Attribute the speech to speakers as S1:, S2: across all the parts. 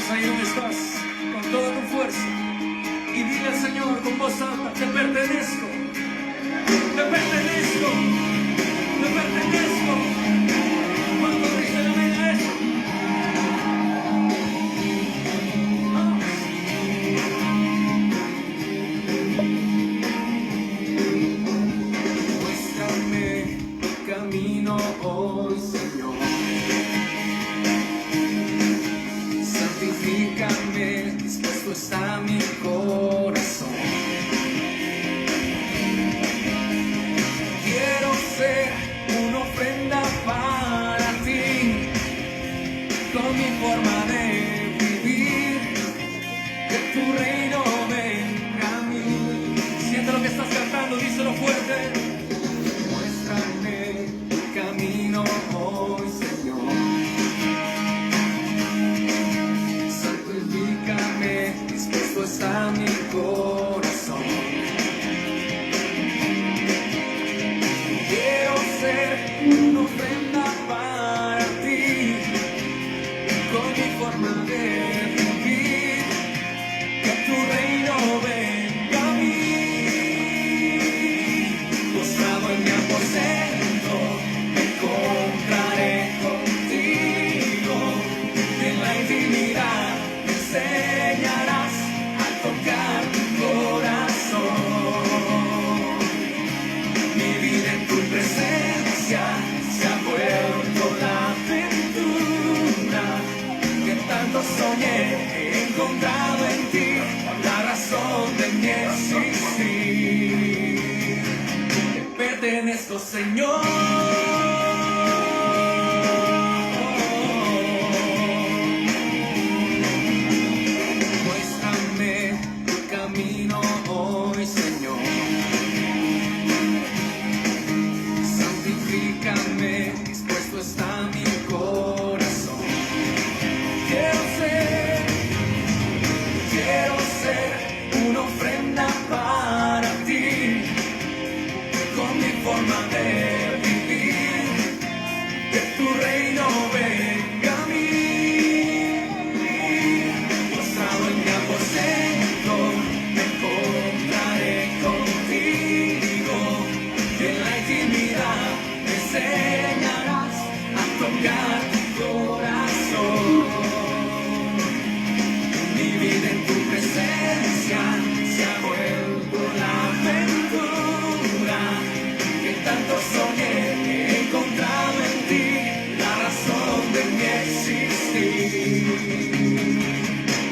S1: Vamos ahí donde estás, con toda tu fuerza, y dile al Señor con voz alta: te pertenezco, te pertenezco, te pertenezco. ¿Cuántos dicen amén a eso? Muéstrame camino hoy, Señor. Santifícame, dispuesto está mi corazón. Quiero ser una ofrenda para ti, con mi forma de vivir, que tu reino venga a mí. Siente lo que estás cantando, díselo fuerte. Muéstrame el camino hoy, Señor. Santifícame, dispuesto está mi corazón. Quiero ser una ofrenda para ti, con mi forma de vivir, que tu reino venga a mí. Postrado en mi aposento, me encontraré contigo. En la intimidad me enseñarás a tocar tu corazón. Mi vida en tu presencia se ha vuelto la aventura que tanto soñé. He encontrado en ti la razón de mi existir. Te pertenezco, Señor. Muéstrame tu camino hoy, Señor. Santifícame, dispuesto está mi corazón. Quiero ser una ofrenda para ti, con mi forma de vivir, que tu reino venga a mí. Postrado en mi aposento, me encontraré contigo. En la intimidad me enseñarás a tocar tu corazón. Mi vida en tu presencia se ha vuelto la aventura que tanto soñé. He encontrado en ti la razón de mi existir.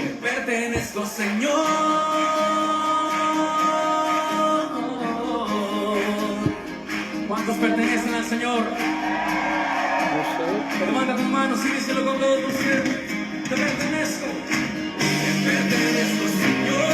S1: Te pertenezco, Señor. ¿Cuántos pertenecen al Señor? Levanta tus manos y díselo con todo tu ser. Te pertenezco. Te pertenezco, Señor.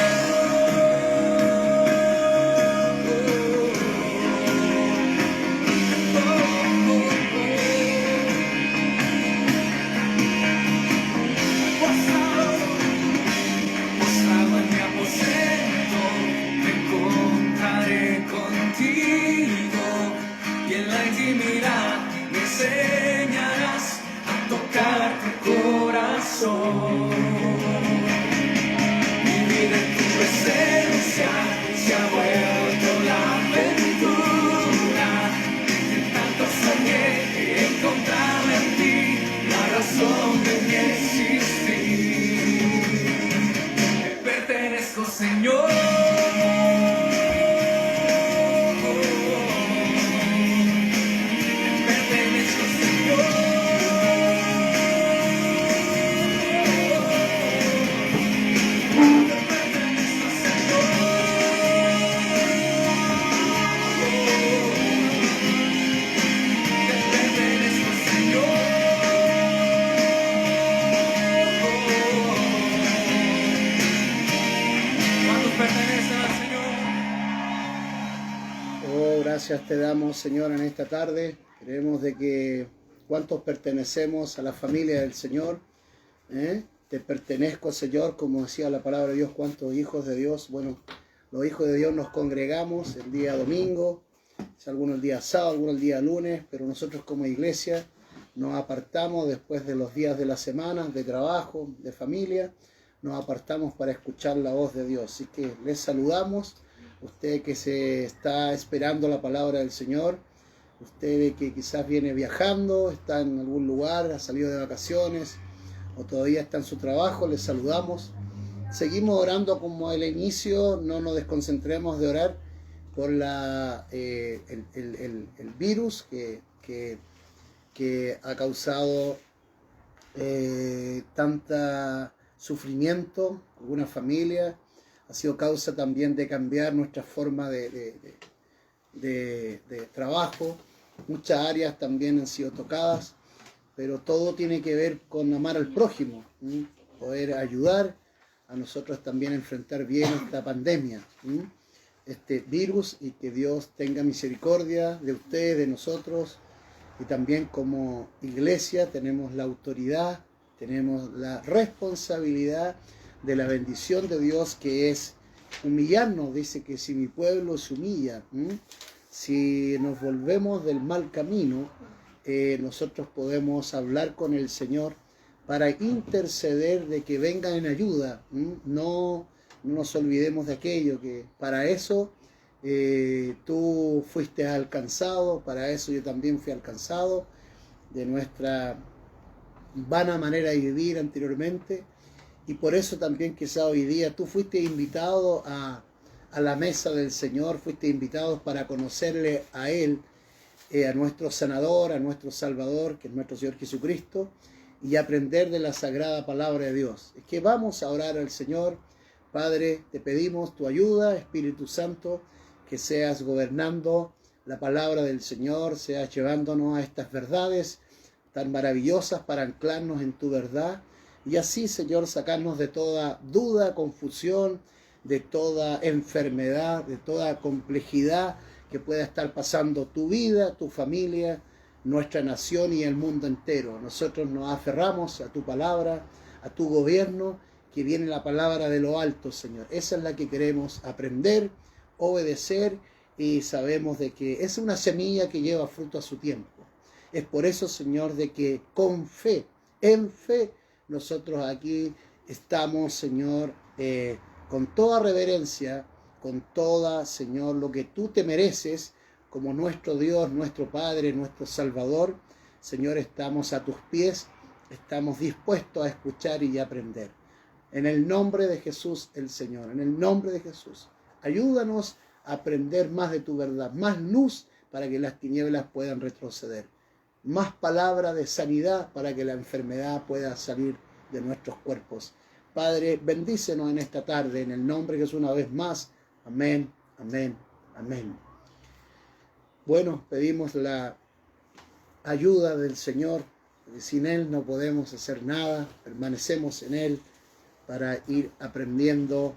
S1: Postrado en mi aposento, me encontraré contigo. Y en la intimidad me enseñarás a tocar tu corazón. Mi vida en tu presencia se ha vuelto la aventura que tanto soñé. He encontrado en ti la razón de mi existir. Te pertenezco, Señor.
S2: Gracias te damos, Señor, en esta tarde. Creemos de que cuántos pertenecemos a la familia del Señor. Te pertenezco, Señor, como decía la palabra de Dios, cuántos hijos de Dios. Bueno, los hijos de Dios nos congregamos el día domingo, algunos el día sábado, algunos el día lunes, pero nosotros como iglesia nos apartamos después de los días de la semana, de trabajo, de familia, nos apartamos para escuchar la voz de Dios. Así que les saludamos, usted que se está esperando la palabra del Señor, usted que quizás viene viajando, está en algún lugar, ha salido de vacaciones o todavía está en su trabajo, les saludamos. Seguimos orando como al inicio, no nos desconcentremos de orar por el virus que ha causado tanta sufrimiento en algunas familias, ha sido causa también de cambiar nuestra forma de trabajo. Muchas áreas también han sido tocadas, pero todo tiene que ver con amar al prójimo, poder ayudar a nosotros también a enfrentar bien esta pandemia, este virus, y que Dios tenga misericordia de ustedes, de nosotros, y también como iglesia tenemos la autoridad, tenemos la responsabilidad de la bendición de Dios, que es humillarnos. Dice que si mi pueblo se humilla, si nos volvemos del mal camino, nosotros podemos hablar con el Señor para interceder de que venga en ayuda. No nos olvidemos de aquello, que para eso tú fuiste alcanzado, para eso yo también fui alcanzado de nuestra vana manera de vivir anteriormente, y por eso también quizá hoy día tú fuiste invitado a la mesa del Señor, fuiste invitado para conocerle a Él, a nuestro sanador, a nuestro Salvador, que es nuestro Señor Jesucristo, y aprender de la sagrada palabra de Dios. Es que vamos a orar al Señor. Padre, te pedimos tu ayuda, Espíritu Santo, que seas gobernando la palabra del Señor, seas llevándonos a estas verdades tan maravillosas para anclarnos en tu verdad, y así, Señor, sacarnos de toda duda, confusión, de toda enfermedad, de toda complejidad que pueda estar pasando tu vida, tu familia, nuestra nación y el mundo entero. Nosotros nos aferramos a tu palabra, a tu gobierno, que viene la palabra de lo alto, Señor. Esa es la que queremos aprender, obedecer, y sabemos de que es una semilla que lleva fruto a su tiempo. Es por eso, Señor, de que con fe, en fe, nosotros aquí estamos, Señor, con toda reverencia, con toda, Señor, lo que tú te mereces, como nuestro Dios, nuestro Padre, nuestro Salvador. Señor, estamos a tus pies, estamos dispuestos a escuchar y aprender. En el nombre de Jesús, el Señor, en el nombre de Jesús, ayúdanos a aprender más de tu verdad, más luz para que las tinieblas puedan retroceder, más palabra de sanidad para que la enfermedad pueda salir de nuestros cuerpos. Padre, bendícenos en esta tarde, en el nombre de Jesús una vez más. Amén, amén, amén. Bueno, pedimos la ayuda del Señor, porque sin Él no podemos hacer nada, permanecemos en Él para ir aprendiendo.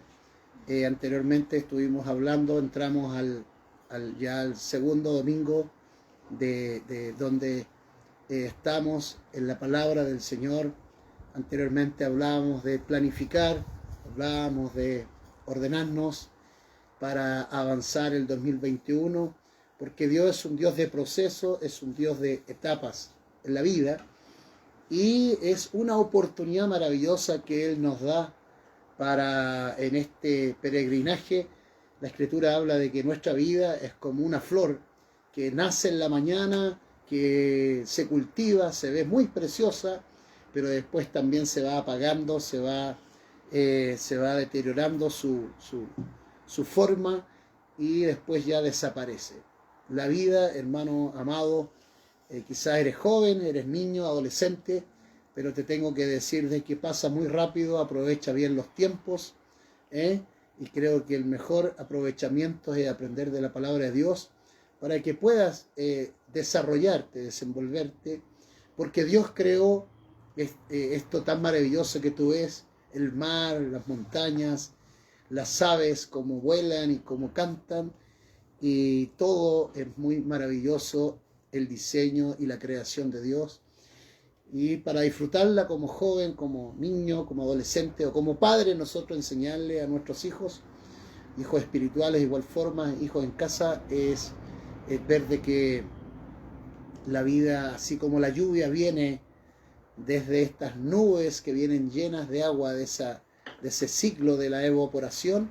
S2: Anteriormente estuvimos hablando, entramos ya al segundo domingo de donde estamos en la palabra del Señor. Anteriormente hablábamos de planificar, hablábamos de ordenarnos para avanzar el 2021, porque Dios es un Dios de proceso, es un Dios de etapas en la vida, y es una oportunidad maravillosa que Él nos da para en este peregrinaje. La Escritura habla de que nuestra vida es como una flor que nace en la mañana, que se cultiva, se ve muy preciosa, pero después también se va apagando, se va deteriorando su forma, y después ya desaparece. La vida, hermano amado, quizás eres joven, eres niño, adolescente, pero te tengo que decir de que pasa muy rápido. Aprovecha bien los tiempos, y creo que el mejor aprovechamiento es aprender de la palabra de Dios para que puedas desarrollarte, desenvolverte, porque Dios creó esto tan maravilloso que tú ves, el mar, las montañas, las aves como vuelan y como cantan, y todo es muy maravilloso, el diseño y la creación de Dios. Y para disfrutarla como joven, como niño, como adolescente o como padre, nosotros enseñarle a nuestros hijos espirituales de igual forma, hijos en casa, es ver de que la vida, así como la lluvia viene desde estas nubes que vienen llenas de agua de ese ciclo de la evaporación,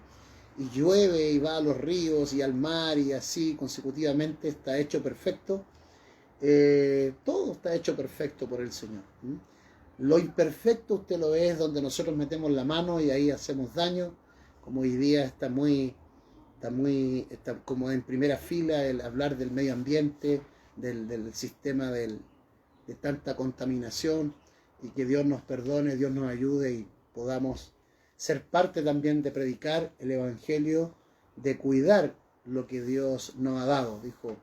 S2: y llueve y va a los ríos y al mar y así consecutivamente, está hecho perfecto. Todo está hecho perfecto por el Señor. Lo imperfecto usted lo ve, es donde nosotros metemos la mano y ahí hacemos daño, como hoy día está como en primera fila el hablar del medio ambiente, del sistema de tanta contaminación, y que Dios nos perdone, Dios nos ayude y podamos ser parte también de predicar el Evangelio, de cuidar lo que Dios nos ha dado. Dijo,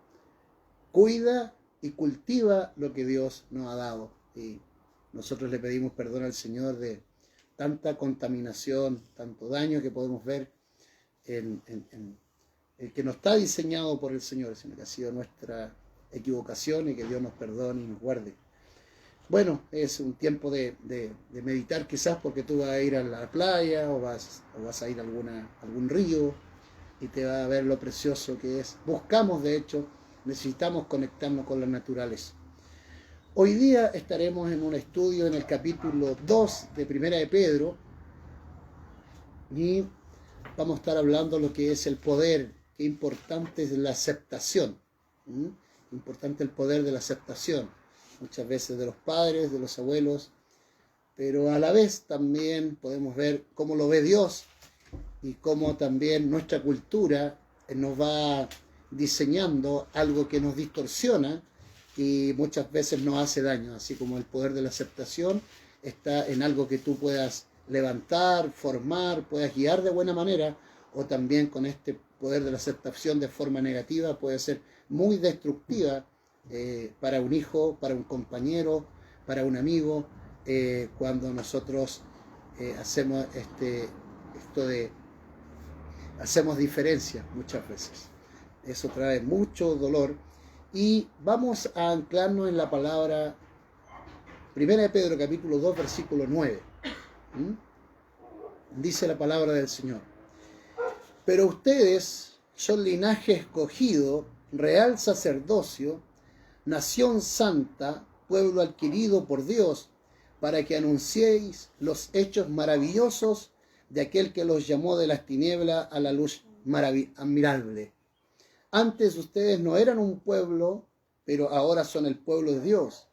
S2: cuida y cultiva lo que Dios nos ha dado. Y nosotros le pedimos perdón al Señor de tanta contaminación, tanto daño que podemos ver en el que no está diseñado por el Señor, sino que ha sido nuestra equivocación, y que Dios nos perdone y nos guarde. Bueno, es un tiempo de meditar, quizás porque tú vas a ir a la playa o vas a ir a algún río y te vas a ver lo precioso que es. Buscamos, de hecho, necesitamos conectarnos con la naturaleza. Hoy día estaremos en un estudio en el capítulo 2 de Primera de Pedro, y vamos a estar hablando de lo que es el poder. Qué importante es la aceptación. Importante el poder de la aceptación, muchas veces de los padres, de los abuelos, pero a la vez también podemos ver cómo lo ve Dios y cómo también nuestra cultura nos va diseñando algo que nos distorsiona y muchas veces nos hace daño, así como el poder de la aceptación está en algo que tú puedas levantar, formar, puedas guiar de buena manera, o también con este poder de la aceptación de forma negativa puede ser muy destructiva para un hijo, para un compañero, para un amigo, cuando nosotros hacemos hacemos diferencia muchas veces. Eso trae mucho dolor, y vamos a anclarnos en la palabra Primera de Pedro capítulo 2 versículo 9. Dice la palabra del Señor: pero ustedes son linaje escogido, real sacerdocio, nación santa, pueblo adquirido por Dios, para que anunciéis los hechos maravillosos de aquel que los llamó de las tinieblas a la luz admirable. Antes ustedes no eran un pueblo, pero ahora son el pueblo de Dios.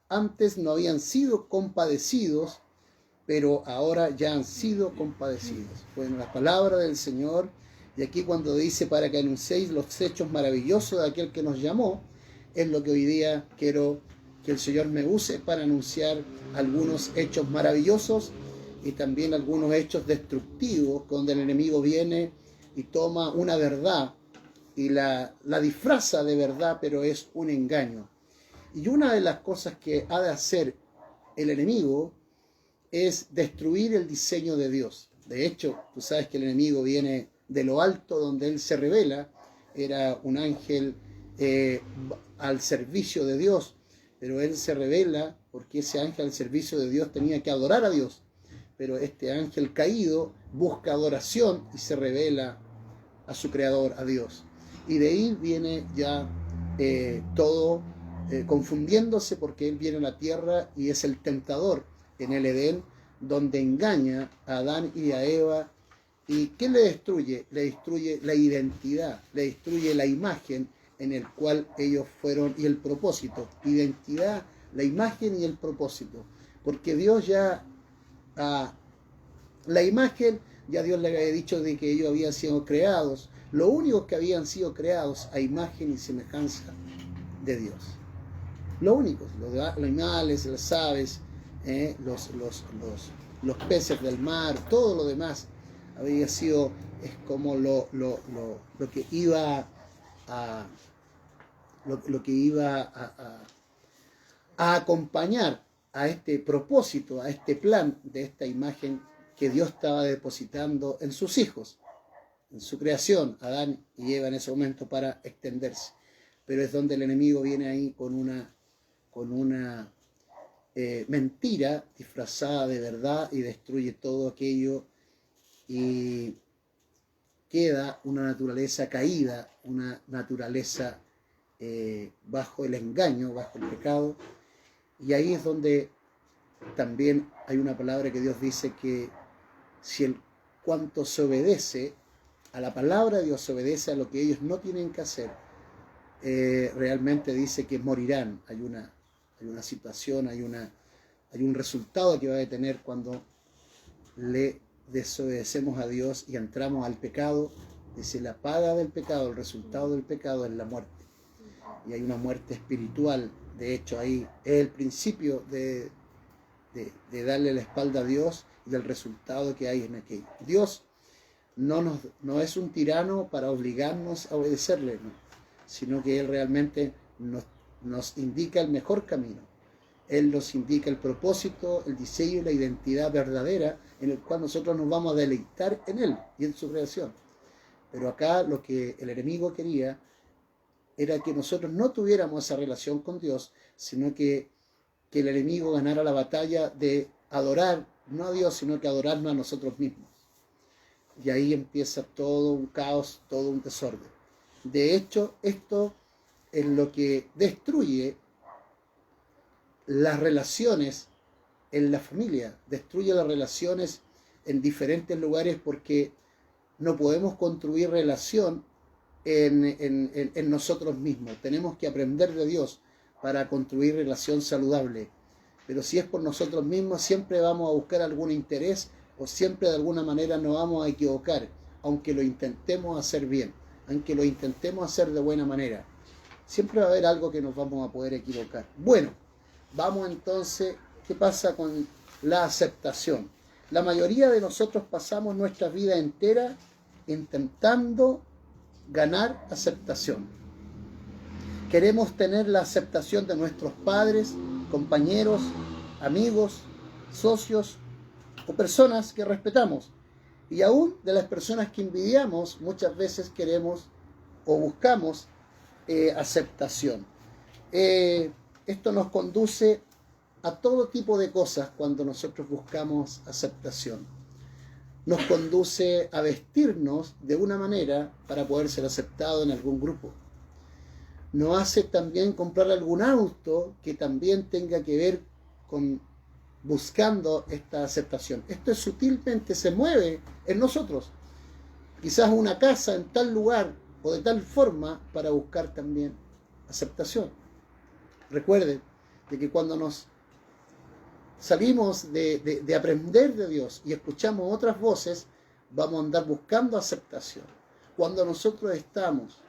S2: Antes no habían sido compadecidos, pero ahora ya han sido compadecidos. Bueno, la palabra del Señor, y aquí cuando dice para que anunciéis los hechos maravillosos de aquel que nos llamó, es lo que hoy día quiero que el Señor me use para anunciar algunos hechos maravillosos y también algunos hechos destructivos, donde el enemigo viene y toma una verdad y la disfraza de verdad, pero es un engaño. Y una de las cosas que ha de hacer el enemigo es destruir el diseño de Dios. De hecho, tú sabes que el enemigo viene de lo alto, donde él se revela. Era un ángel al servicio de Dios, pero él se revela porque ese ángel al servicio de Dios tenía que adorar a Dios. Pero este ángel caído busca adoración y se revela a su creador, a Dios. Y de ahí viene ya todo confundiéndose, porque él viene a la tierra y es el tentador en el Edén, donde engaña a Adán y a Eva. ¿Y qué le destruye? Le destruye la identidad, le destruye la imagen en el cual ellos fueron, y el propósito. Identidad, la imagen y el propósito. Porque Dios ya, la imagen, ya Dios le había dicho de que ellos habían sido creados, lo único que habían sido creados a imagen y semejanza de Dios. Lo único, los animales, las aves, los peces del mar, todo lo demás había sido, es como lo que iba a acompañar a este propósito, a este plan de esta imagen que Dios estaba depositando en sus hijos, en su creación, Adán y Eva en ese momento, para extenderse. Pero es donde el enemigo viene ahí con una mentira disfrazada de verdad y destruye todo aquello, y queda una naturaleza caída, una naturaleza bajo el engaño, bajo el pecado. Y ahí es donde también hay una palabra que Dios dice que si el cuanto se obedece a la palabra de Dios, se obedece a lo que ellos no tienen que hacer, realmente dice que morirán. Hay una situación, hay un resultado que va a tener cuando le desobedecemos a Dios y entramos al pecado. Dice, la paga del pecado, el resultado del pecado es la muerte. Y hay una muerte espiritual. De hecho, ahí es el principio de darle la espalda a Dios y del resultado que hay en aquello. Dios no es un tirano para obligarnos a obedecerle, no, sino que Él realmente nos indica el mejor camino. Él nos indica el propósito, el diseño y la identidad verdadera en el cual nosotros nos vamos a deleitar en Él y en su creación. Pero acá lo que el enemigo quería era que nosotros no tuviéramos esa relación con Dios, sino que el enemigo ganara la batalla de adorar, no a Dios, sino que adorarnos a nosotros mismos. Y ahí empieza todo un caos, todo un desorden. De hecho, esto es lo que destruye las relaciones en la familia, destruye las relaciones en diferentes lugares, porque no podemos construir relación en nosotros mismos. Tenemos que aprender de Dios para construir relación saludable. Pero si es por nosotros mismos, siempre vamos a buscar algún interés, o siempre de alguna manera nos vamos a equivocar, aunque lo intentemos hacer bien, aunque lo intentemos hacer de buena manera. Siempre va a haber algo que nos vamos a poder equivocar. Bueno, vamos entonces, ¿qué pasa con la aceptación? La mayoría de nosotros pasamos nuestra vida entera intentando ganar aceptación. Queremos tener la aceptación de nuestros padres, compañeros, amigos, socios o personas que respetamos. Y aún de las personas que envidiamos, muchas veces queremos o buscamos aceptación. Esto nos conduce a todo tipo de cosas cuando nosotros buscamos aceptación. Nos conduce a vestirnos de una manera para poder ser aceptado en algún grupo. Nos hace también comprar algún auto que también tenga que ver con buscando esta aceptación. Esto sutilmente se mueve en nosotros. Quizás una casa en tal lugar o de tal forma para buscar también aceptación. Recuerden de que cuando nos salimos de aprender de Dios y escuchamos otras voces, vamos a andar buscando aceptación. Cuando nosotros estamos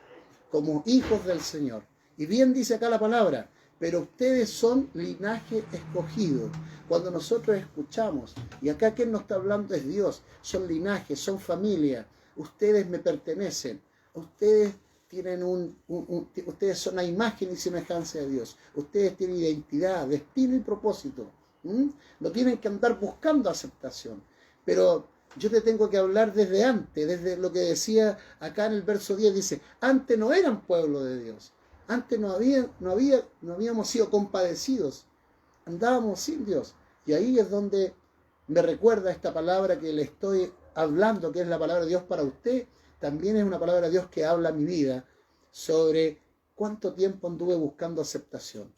S2: como hijos del Señor, y bien dice acá la palabra, pero ustedes son linaje escogido. Cuando nosotros escuchamos, y acá quien nos está hablando es Dios, son linaje, son familia, ustedes me pertenecen, ustedes tienen ustedes son la imagen y semejanza de Dios, ustedes tienen identidad, destino y propósito. No tienen que andar buscando aceptación. Pero yo te tengo que hablar desde antes, desde lo que decía acá en el verso 10, dice, antes no eran pueblo de Dios, antes no habíamos sido compadecidos, andábamos sin Dios. Y ahí es donde me recuerda esta palabra que le estoy hablando, que es la palabra de Dios para usted, también es una palabra de Dios que habla a mi vida sobre cuánto tiempo anduve buscando aceptación.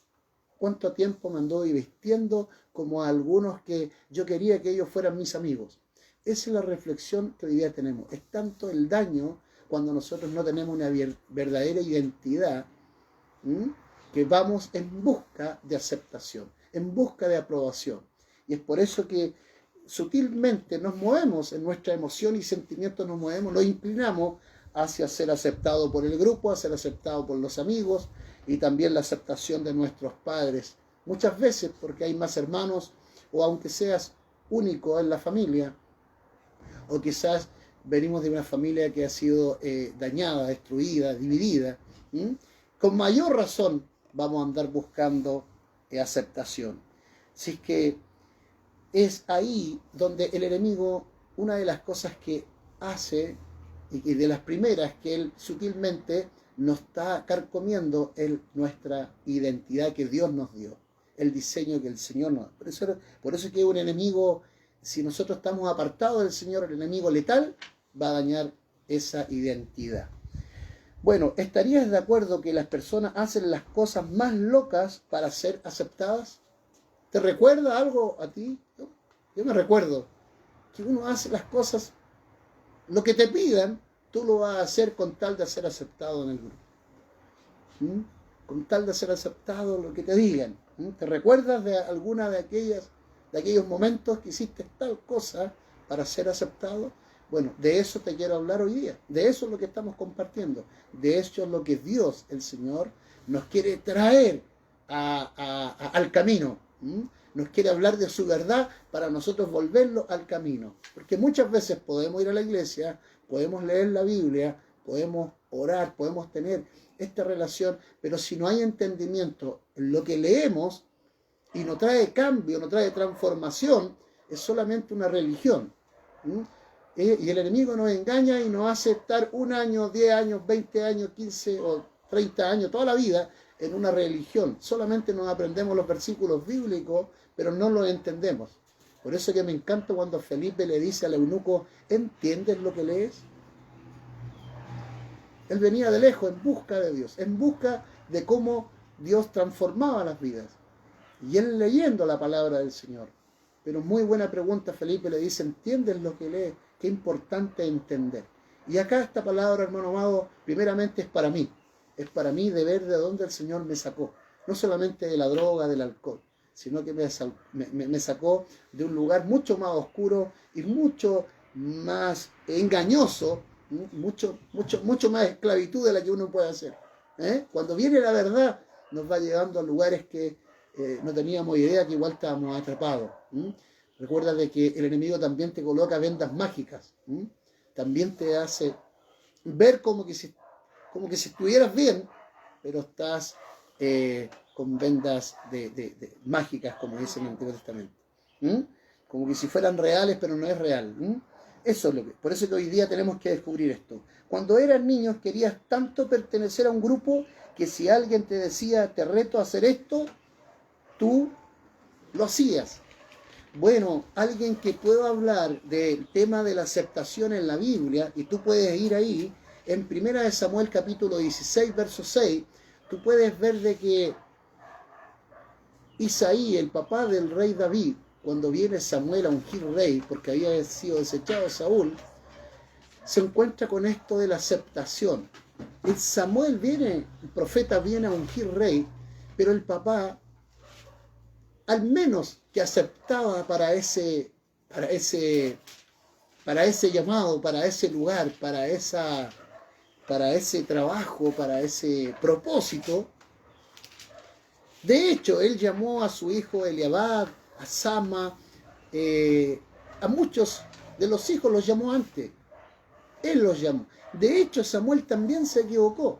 S2: ¿Cuánto tiempo me anduve vistiendo como a algunos que yo quería que ellos fueran mis amigos? Esa es la reflexión que hoy día tenemos. Es tanto el daño cuando nosotros no tenemos una verdadera identidad, que vamos en busca de aceptación, en busca de aprobación. Y es por eso que sutilmente nos movemos en nuestra emoción y sentimientos, nos inclinamos hacia ser aceptado por el grupo, a ser aceptado por los amigos, y también la aceptación de nuestros padres. Muchas veces porque hay más hermanos, o aunque seas único en la familia, o quizás venimos de una familia que ha sido dañada, destruida, dividida, con mayor razón vamos a andar buscando aceptación. Si es que es ahí donde el enemigo, una de las cosas que hace, y de las primeras que él sutilmente nos está carcomiendo, es nuestra identidad que Dios nos dio, el diseño que el Señor nos da. Por eso es que un enemigo, si nosotros estamos apartados del Señor, el enemigo letal va a dañar esa identidad. Bueno, ¿estarías de acuerdo que las personas hacen las cosas más locas para ser aceptadas? ¿Te recuerda algo a ti? Yo me recuerdo que uno hace las cosas, lo que te pidan, tú lo vas a hacer con tal de ser aceptado en el grupo. ¿Mm? Con tal de ser aceptado lo que te digan. ¿Mm? ¿Te recuerdas de alguna de aquellos momentos que hiciste tal cosa para ser aceptado? Bueno, de eso te quiero hablar hoy día. De eso es lo que estamos compartiendo. De eso es lo que Dios, el Señor, nos quiere traer al camino. ¿Mm? Nos quiere hablar de su verdad para nosotros volverlo al camino. Porque muchas veces podemos ir a la iglesia, podemos leer la Biblia, podemos orar, podemos tener esta relación, pero si no hay entendimiento en lo que leemos y no trae cambio, no trae transformación, es solamente una religión. ¿Mm? Y el enemigo nos engaña y nos hace estar 1 año, 10 años, 20 años, 15 o 30 años, toda la vida en una religión. Solamente nos aprendemos los versículos bíblicos, pero no los entendemos. Por eso que me encanta cuando Felipe le dice al eunuco, ¿entiendes lo que lees? Él venía de lejos en busca de Dios, en busca de cómo Dios transformaba las vidas. Y él leyendo la palabra del Señor. Pero muy buena pregunta, Felipe le dice, ¿entiendes lo que lees? Qué importante entender. Y acá esta palabra, hermano amado, primeramente es para mí. Es para mí de ver de dónde el Señor me sacó. No solamente de la droga, del alcohol, sino que me sacó de un lugar mucho más oscuro y mucho más engañoso, mucho más esclavitud de la que uno puede hacer. Cuando viene la verdad, nos va llevando a lugares que no teníamos idea que igual estábamos atrapados. Recuerda de que el enemigo también te coloca vendas mágicas. También te hace ver como que si estuvieras bien, pero estás con vendas mágicas, como dice el Antiguo Testamento. Como que si fueran reales, pero no es real. Eso es lo que. Por eso que hoy día tenemos que descubrir esto. Cuando eras niño querías tanto pertenecer a un grupo que si alguien te decía, te reto a hacer esto, tú lo hacías. Bueno, alguien que pueda hablar del tema de la aceptación en la Biblia, y tú puedes ir ahí, en 1 Samuel capítulo 16, verso 6, tú puedes ver de que Isaí, el papá del rey David, cuando viene Samuel a ungir rey, porque había sido desechado Saúl, se encuentra con esto de la aceptación. El Samuel viene, el profeta viene a ungir rey, pero el papá, al menos que aceptaba para ese llamado, para ese lugar, para ese trabajo, para ese propósito. De hecho, él llamó a su hijo Eliabad, a Sama, a muchos de los hijos los llamó antes. Él los llamó. De hecho, Samuel también se equivocó.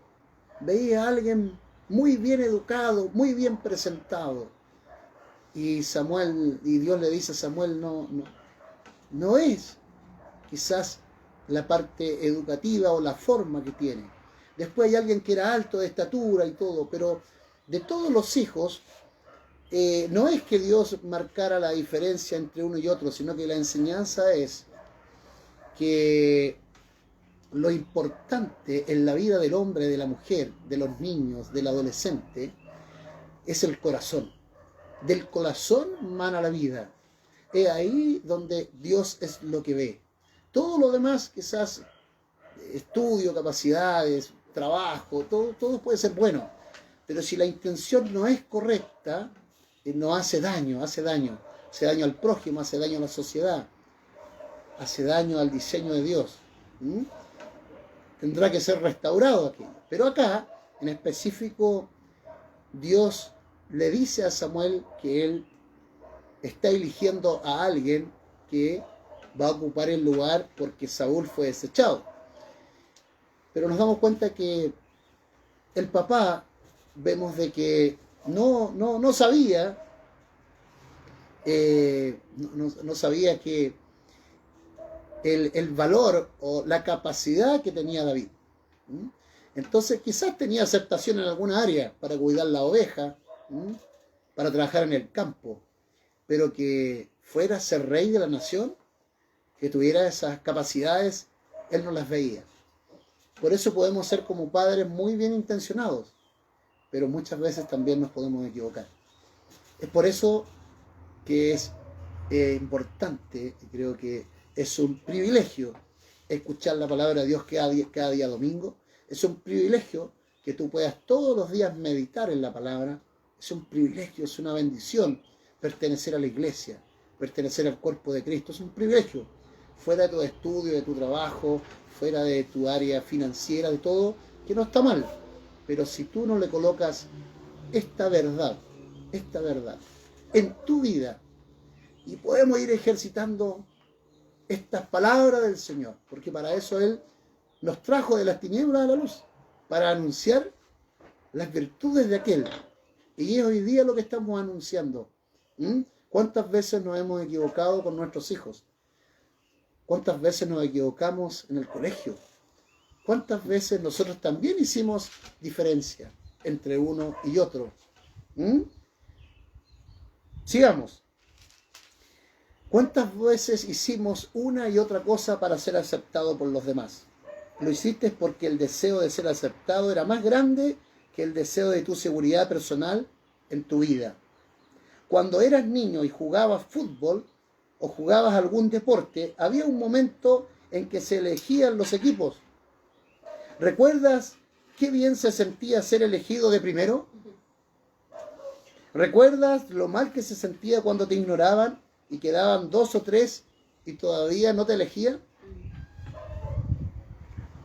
S2: Veía a alguien muy bien educado, muy bien presentado. Y Dios le dice a Samuel, no es quizás la parte educativa o la forma que tiene. Después hay alguien que era alto de estatura y todo, pero de todos los hijos, no es que Dios marcara la diferencia entre uno y otro, sino que la enseñanza es que lo importante en la vida del hombre, de la mujer, de los niños, del adolescente, es el corazón. Del corazón mana la vida. Es ahí donde Dios es lo que ve. Todo lo demás, quizás estudio, capacidades, trabajo, todo puede ser bueno. Pero si la intención no es correcta, nos hace daño. Hace daño al prójimo, hace daño a la sociedad, hace daño al diseño de Dios. Tendrá que ser restaurado aquello. Pero acá, en específico, Dios le dice a Samuel que él está eligiendo a alguien que va a ocupar el lugar porque Saúl fue desechado. Pero nos damos cuenta que el papá, vemos de que no sabía, no sabía que el valor o la capacidad que tenía David. Entonces quizás tenía aceptación en alguna área para cuidar la oveja, para trabajar en el campo, pero que fuera a ser rey de la nación, que tuviera esas capacidades, él no las veía. Por eso podemos ser como padres muy bien intencionados, pero muchas veces también nos podemos equivocar. Es por eso que es importante, y creo que es un privilegio escuchar la palabra de Dios cada día domingo. Es un privilegio que tú puedas todos los días meditar en la palabra. Es un privilegio, es una bendición pertenecer a la iglesia, pertenecer al cuerpo de Cristo. Es un privilegio. Fuera de tu estudio, de tu trabajo, fuera de tu área financiera, de todo, que no está mal. Pero si tú no le colocas esta verdad en tu vida, y podemos ir ejercitando estas palabras del Señor, porque para eso Él nos trajo de las tinieblas a la luz, para anunciar las virtudes de aquel. Y es hoy día lo que estamos anunciando. ¿Cuántas veces nos hemos equivocado con nuestros hijos? ¿Cuántas veces nos equivocamos en el colegio? ¿Cuántas veces nosotros también hicimos diferencia entre uno y otro? Sigamos. ¿Cuántas veces hicimos una y otra cosa para ser aceptado por los demás? Lo hiciste porque el deseo de ser aceptado era más grande que el deseo de tu seguridad personal en tu vida. Cuando eras niño y jugabas fútbol o jugabas algún deporte, había un momento en que se elegían los equipos. ¿Recuerdas qué bien se sentía ser elegido de primero? ¿Recuerdas lo mal que se sentía cuando te ignoraban y quedaban 2 o 3 y todavía no te elegían?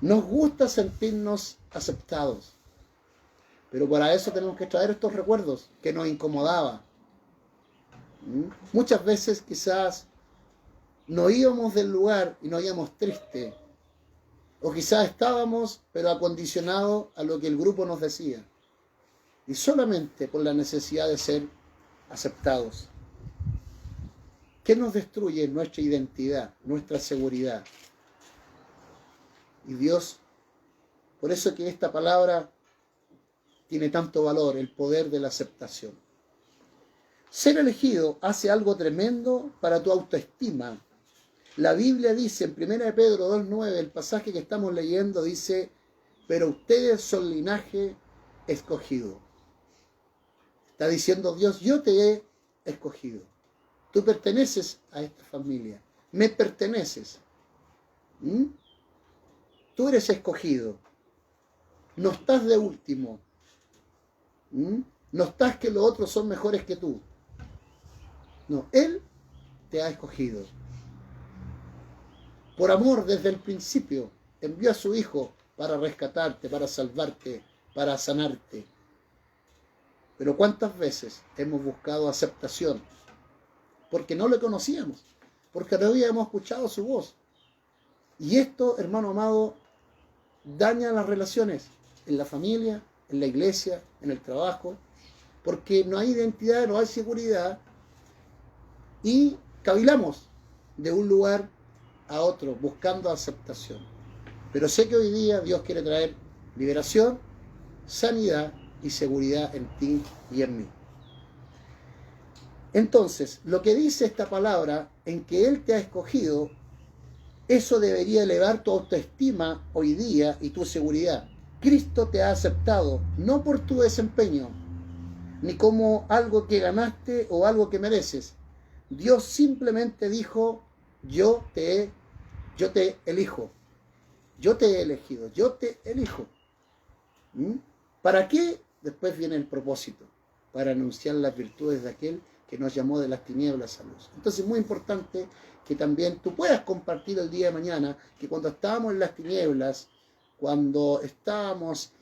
S2: Nos gusta sentirnos aceptados, pero para eso tenemos que traer estos recuerdos que nos incomodaban. Muchas veces quizás no íbamos del lugar y nos íbamos tristes, o quizás estábamos pero acondicionados a lo que el grupo nos decía, y solamente por la necesidad de ser aceptados. ¿Qué nos destruye? Nuestra identidad, nuestra seguridad. Y Dios, por eso que esta palabra tiene tanto valor, el poder de la aceptación. Ser elegido hace algo tremendo para tu autoestima. La Biblia dice en 1 Pedro 2:9, el pasaje que estamos leyendo dice, pero ustedes son linaje escogido. Está diciendo Dios, yo te he escogido. Tú perteneces a esta familia. Me perteneces. Tú eres escogido. No estás de último. No estás que los otros son mejores que tú. No, Él te ha escogido. Por amor, desde el principio, envió a su Hijo para rescatarte, para salvarte, para sanarte. Pero ¿cuántas veces hemos buscado aceptación? Porque no le conocíamos, porque no habíamos escuchado su voz. Y esto, hermano amado, daña las relaciones en la familia, en la iglesia, en el trabajo, porque no hay identidad, no hay seguridad, y cavilamos de un lugar a otro buscando aceptación. Pero sé que hoy día Dios quiere traer liberación, sanidad y seguridad en ti y en mí. Entonces, lo que dice esta palabra, en que Él te ha escogido, eso debería elevar tu autoestima hoy día y tu seguridad. Cristo te ha aceptado, no por tu desempeño, ni como algo que ganaste o algo que mereces. Dios simplemente dijo, yo te elijo, yo te he elegido, yo te elijo. ¿Para qué? Después viene el propósito, para anunciar las virtudes de aquel que nos llamó de las tinieblas a luz. Entonces es muy importante que también tú puedas compartir el día de mañana que cuando estábamos en las tinieblas, cuando estábamos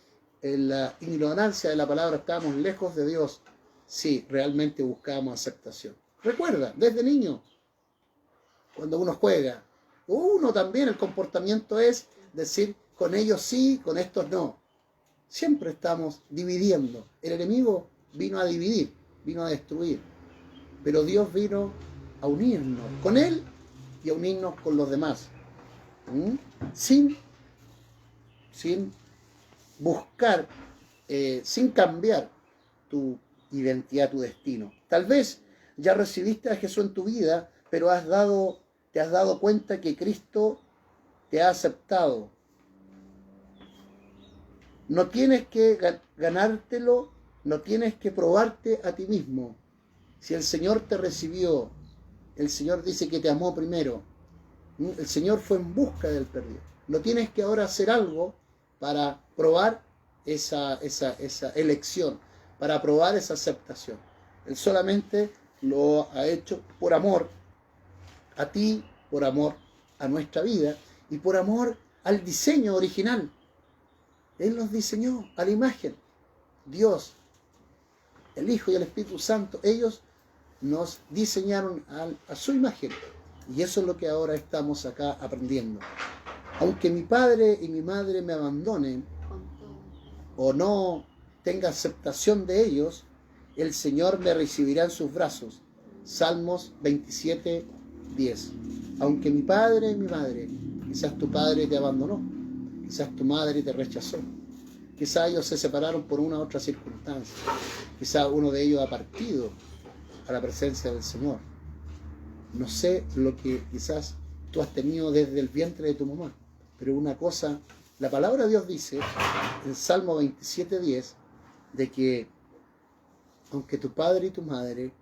S2: en la ignorancia de la palabra, estábamos lejos de Dios, sí, realmente buscábamos aceptación. Recuerda, desde niño, cuando uno juega, uno también el comportamiento es decir, con ellos sí, con estos no. Siempre estamos dividiendo. El enemigo vino a dividir, vino a destruir. Pero Dios vino a unirnos con Él y a unirnos con los demás. Sin buscar, sin cambiar tu identidad, tu destino. Tal vez ya recibiste a Jesús en tu vida, pero te has dado cuenta que Cristo te ha aceptado. No tienes que ganártelo, no tienes que probarte a ti mismo. Si el Señor te recibió, el Señor dice que te amó primero. El Señor fue en busca del perdido. No tienes que ahora hacer algo para probar esa elección, para probar esa aceptación. Él solamente lo ha hecho por amor a ti, por amor a nuestra vida y por amor al diseño original. Él nos diseñó a la imagen. Dios, el Hijo y el Espíritu Santo, ellos nos diseñaron a su imagen. Y eso es lo que ahora estamos acá aprendiendo. Aunque mi padre y mi madre me abandonen o no tenga aceptación de ellos, el Señor me recibirá en sus brazos. Salmos 27, 10. Aunque mi padre y mi madre, quizás tu padre te abandonó, quizás tu madre te rechazó, quizás ellos se separaron por una u otra circunstancia, quizás uno de ellos ha partido a la presencia del Señor. No sé lo que quizás tú has tenido desde el vientre de tu mamá, pero una cosa, la palabra de Dios dice en Salmo 27:10 de que aunque tu padre y tu madre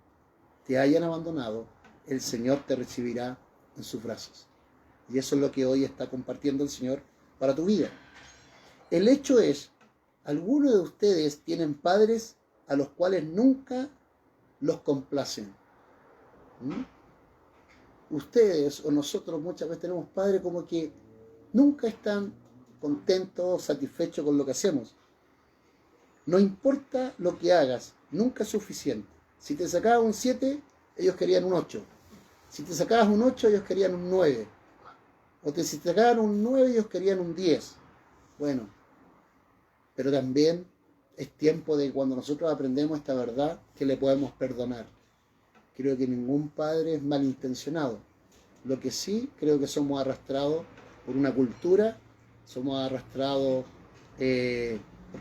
S2: te hayan abandonado, el Señor te recibirá en sus brazos. Y eso es lo que hoy está compartiendo el Señor para tu vida. El hecho es, algunos de ustedes tienen padres a los cuales nunca los complacen. Ustedes o nosotros muchas veces tenemos padres como que nunca están contentos, satisfechos con lo que hacemos. No importa lo que hagas, nunca es suficiente. Si te sacabas un 7, ellos querían un 8. Si te sacabas un 8, ellos querían un 9. O si te sacaban un 9, ellos querían un 10. Bueno, pero también es tiempo de cuando nosotros aprendemos esta verdad que le podemos perdonar. Creo que ningún padre es malintencionado. Lo que sí, creo que somos arrastrados por una cultura, somos arrastrados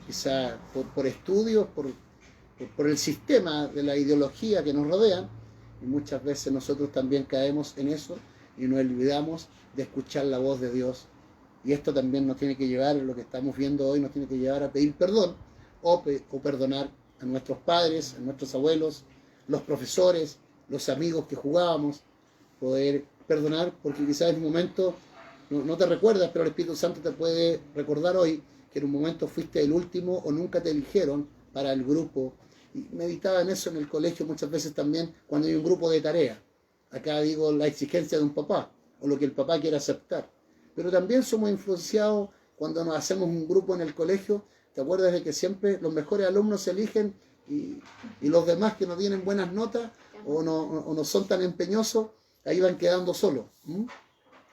S2: quizá por estudios, por el sistema de la ideología que nos rodean, y muchas veces nosotros también caemos en eso y nos olvidamos de escuchar la voz de Dios. Y esto también nos tiene que llevar, lo que estamos viendo hoy, nos tiene que llevar a pedir perdón o perdonar a nuestros padres, a nuestros abuelos, los profesores, los amigos que jugábamos, poder perdonar, porque quizás en un momento no te recuerdas, pero el Espíritu Santo te puede recordar hoy que en un momento fuiste el último o nunca te eligieron para el grupo. Y meditaba en eso en el colegio muchas veces también cuando hay un grupo de tarea. Acá digo la exigencia de un papá o lo que el papá quiere aceptar. Pero también somos influenciados cuando nos hacemos un grupo en el colegio. ¿Te acuerdas de que siempre los mejores alumnos se eligen y los demás que no tienen buenas notas o no son tan empeñosos, ahí van quedando solos?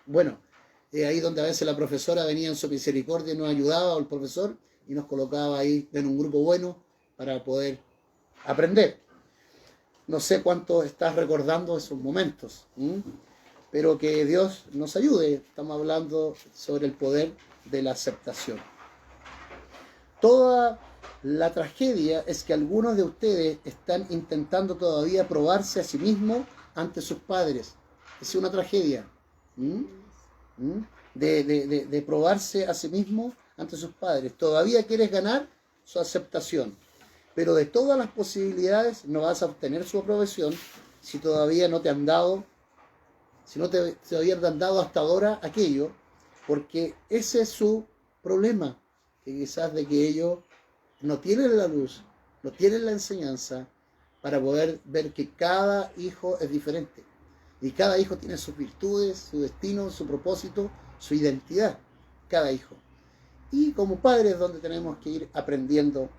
S2: Bueno, ahí donde a veces la profesora venía en su misericordia y nos ayudaba, o el profesor, y nos colocaba ahí en un grupo bueno para poder aprender. No sé cuánto estás recordando esos momentos, pero que Dios nos ayude. Estamos hablando sobre el poder de la aceptación. Toda la tragedia es que algunos de ustedes están intentando todavía probarse a sí mismos ante sus padres. Es una tragedia. De probarse a sí mismo ante sus padres. Todavía quieres ganar su aceptación, pero de todas las posibilidades no vas a obtener su aprobación si todavía no te han dado, si no te habían dado hasta ahora aquello, porque ese es su problema, que quizás de que ellos no tienen la luz, no tienen la enseñanza para poder ver que cada hijo es diferente. Y cada hijo tiene sus virtudes, su destino, su propósito, su identidad. Cada hijo. Y como padres es donde tenemos que ir aprendiendo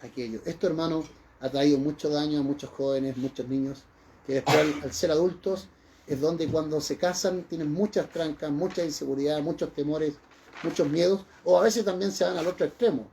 S2: aquello. Esto, hermano, ha traído mucho daño a muchos jóvenes, muchos niños, que después al ser adultos es donde cuando se casan tienen muchas trancas, mucha inseguridad, muchos temores, muchos miedos, o a veces también se van al otro extremo.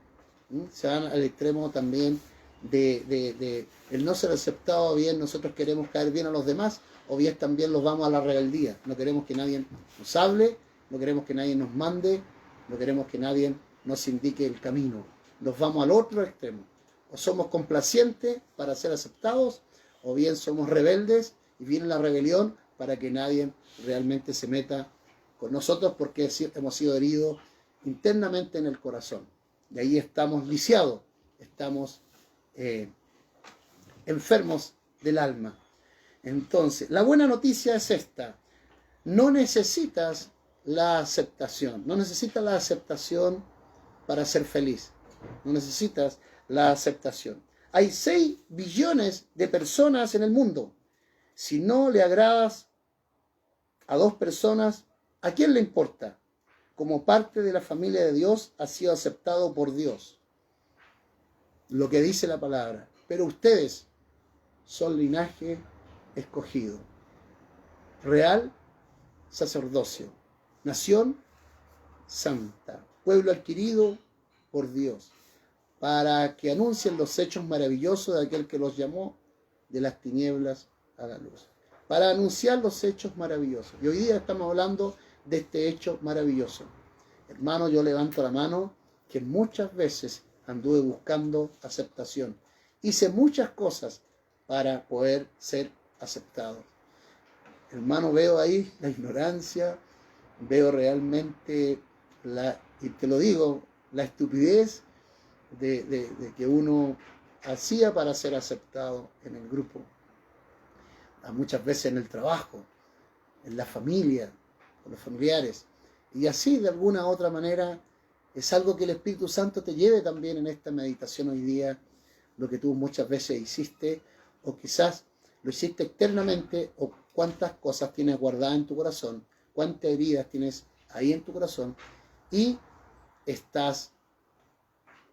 S2: Se van al extremo también de el no ser aceptado bien, nosotros queremos caer bien a los demás, o bien también los vamos a la rebeldía. No queremos que nadie nos hable, no queremos que nadie nos mande, no queremos que nadie nos indique el camino. Nos vamos al otro extremo. O somos complacientes para ser aceptados, o bien somos rebeldes y viene la rebelión para que nadie realmente se meta con nosotros porque hemos sido heridos internamente en el corazón. De ahí estamos lisiados, estamos enfermos del alma. Entonces, la buena noticia es esta: no necesitas la aceptación, no necesitas la aceptación para ser feliz, no necesitas la aceptación. Hay 6 billones de personas en el mundo. Si no le agradas a 2 personas, ¿a quién le importa? Como parte de la familia de Dios, ha sido aceptado por Dios. Lo que dice la palabra. Pero ustedes son linaje escogido, real sacerdocio, nación santa, pueblo adquirido por Dios, para que anuncien los hechos maravillosos de aquel que los llamó de las tinieblas a la luz. Para anunciar los hechos maravillosos. Y hoy día estamos hablando de este hecho maravilloso. Hermano, yo levanto la mano que muchas veces anduve buscando aceptación. Hice muchas cosas para poder ser aceptado. Hermano, veo ahí la ignorancia, veo realmente, y te lo digo, la estupidez de que uno hacía para ser aceptado en el grupo. Muchas veces en el trabajo, en la familia, con los familiares. Y así, de alguna u otra manera, es algo que el Espíritu Santo te lleve también en esta meditación hoy día, lo que tú muchas veces hiciste, o quizás lo hiciste externamente, o cuántas cosas tienes guardadas en tu corazón, cuántas heridas tienes ahí en tu corazón, y estás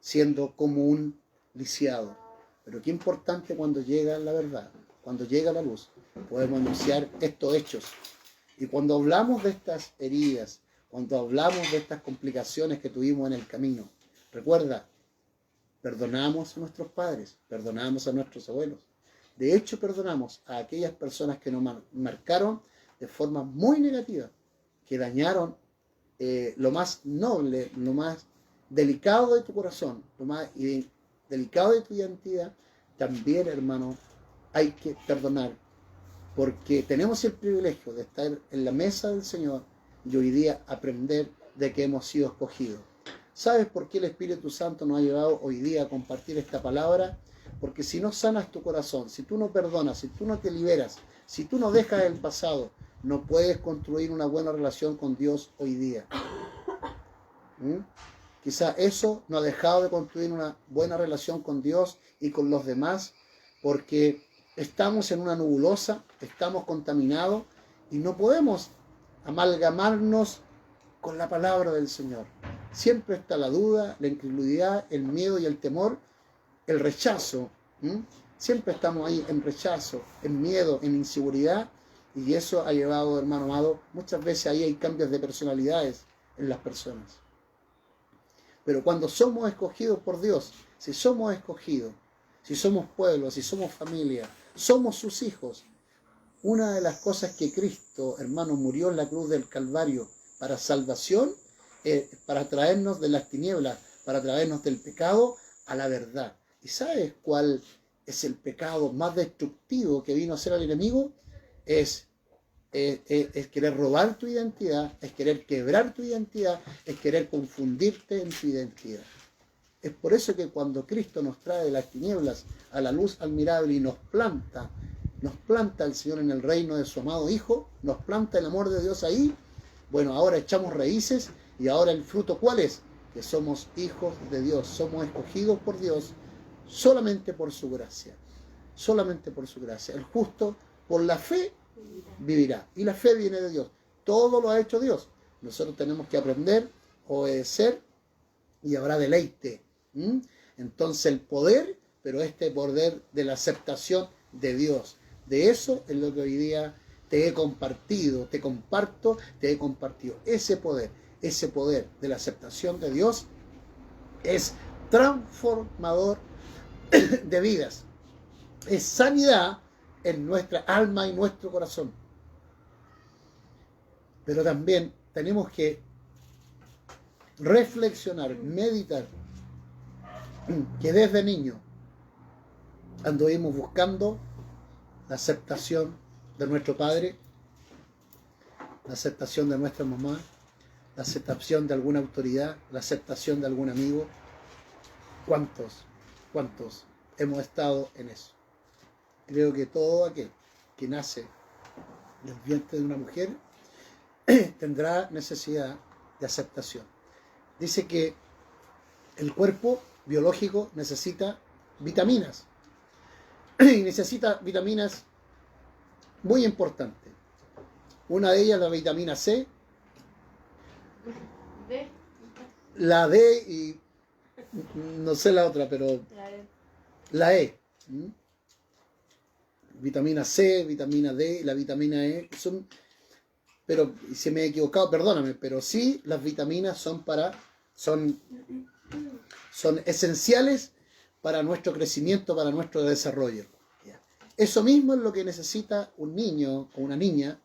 S2: siendo como un lisiado. Pero qué importante cuando llega la verdad, cuando llega la luz, podemos anunciar estos hechos. Y cuando hablamos de estas heridas, cuando hablamos de estas complicaciones que tuvimos en el camino, recuerda, perdonamos a nuestros padres, perdonamos a nuestros abuelos. De hecho, perdonamos a aquellas personas que nos marcaron de forma muy negativa, que dañaron lo más noble, lo más delicado de tu corazón, lo más delicado de tu identidad. También, hermano, hay que perdonar, porque tenemos el privilegio de estar en la mesa del Señor y hoy día aprender de que hemos sido escogidos. ¿Sabes por qué el Espíritu Santo nos ha llevado hoy día a compartir esta palabra? Porque si no sanas tu corazón, si tú no perdonas, si tú no te liberas, si tú no dejas el pasado, no puedes construir una buena relación con Dios hoy día. Quizá eso nos ha dejado de construir una buena relación con Dios y con los demás, porque estamos en una nebulosa, estamos contaminados y no podemos amalgamarnos con la palabra del Señor. Siempre está la duda, la incredulidad, el miedo y el temor, el rechazo. Siempre estamos ahí en rechazo, en miedo, en inseguridad, y eso ha llevado, hermano amado, muchas veces ahí hay cambios de personalidades en las personas. Pero cuando somos escogidos por Dios, si somos escogidos, si somos pueblo, si somos familia, somos sus hijos, una de las cosas que Cristo, hermano, murió en la cruz del Calvario para salvación, para traernos de las tinieblas, para traernos del pecado a la verdad. ¿Y sabes cuál es el pecado más destructivo que vino a hacer al enemigo? Es querer robar tu identidad, es querer quebrar tu identidad, es querer confundirte en tu identidad. Es por eso que cuando Cristo nos trae de las tinieblas a la luz admirable y nos planta el Señor en el reino de su amado Hijo, nos planta el amor de Dios ahí. Bueno, ahora echamos raíces y ahora el fruto, ¿cuál es? Que somos hijos de Dios, somos escogidos por Dios solamente por su gracia, solamente por su gracia. El justo por la fe vivirá, y la fe viene de Dios, todo lo ha hecho Dios. Nosotros tenemos que aprender, obedecer, y habrá deleite. Entonces el poder, pero este poder de la aceptación de Dios, de eso es lo que hoy día te he compartido, te he compartido. Ese poder de la aceptación de Dios es transformador de vidas, es sanidad en nuestra alma y nuestro corazón. Pero también tenemos que reflexionar, meditar, que desde niño anduvimos buscando la aceptación de nuestro padre, la aceptación de nuestra mamá, la aceptación de alguna autoridad, la aceptación de algún amigo, ¿Cuántos hemos estado en eso? Creo que todo aquel que nace del vientre de una mujer tendrá necesidad de aceptación. Dice que el cuerpo biológico necesita vitaminas y necesita vitaminas muy importantes. Una de ellas la vitamina C, la D y no sé la otra, pero la E. Vitamina C, vitamina D y la vitamina E son, pero si me he equivocado, perdóname, pero sí las vitaminas son esenciales para nuestro crecimiento, para nuestro desarrollo. Eso mismo es lo que necesita un niño o una niña,